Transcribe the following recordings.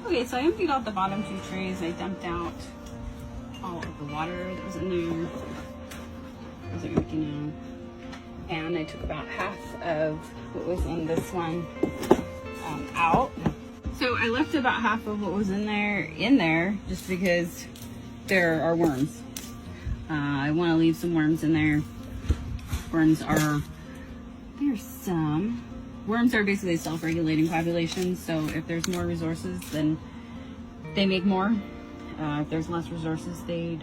Okay, so I emptied out the bottom 2 trays. I dumped out all of the water that was in there. Those are empty now. And I took about half of what was in this one out. So I left about half of what was in there just because there are worms. I want to leave some worms in there. Worms are basically self-regulating populations, so if there's more resources, then they make more. If there's less resources, they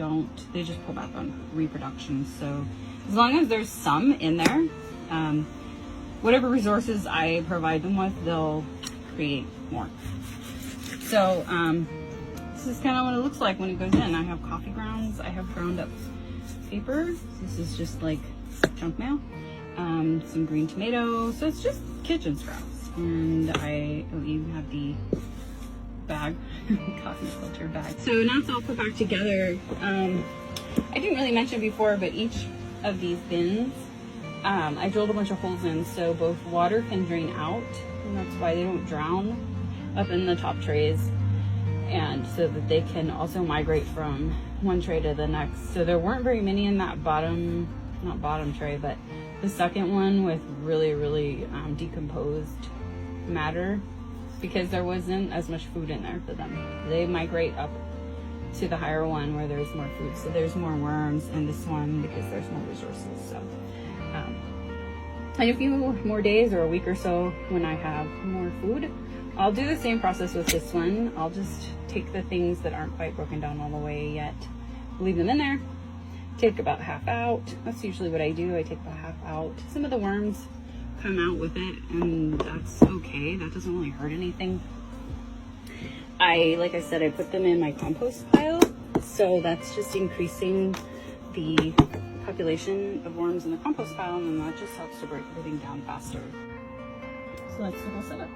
just pull back on reproduction. So as long as there's some in there, whatever resources I provide them with, they'll create more. So this is kind of what it looks like when it goes in. I have coffee grounds, I have ground up paper. This is just like junk mail. Some green tomatoes. So it's just kitchen scraps. And I even have the bag, coffee filter bag. So now it's all put back together. I didn't really mention before, but each of these bins, I drilled a bunch of holes in so both water can drain out, and that's why they don't drown up in the top trays, and so that they can also migrate from one tray to the next. So there weren't very many in that not bottom tray, but the second one with really decomposed matter, because there wasn't as much food in there for them. They migrate up to the higher one where there's more food. So there's more worms in this one because there's more resources. So in a few more days or a week or so, when I have more food, I'll do the same process with this one. I'll just take the things that aren't quite broken down all the way yet, leave them in there, take about half out. That's usually what I do. I take about half out. Some of the worms come out with it, and that's okay. That doesn't really hurt anything. Like I said, I put them in my compost pile, so that's just increasing the population of worms in the compost pile, and that just helps to break everything down faster. So that's the whole setup.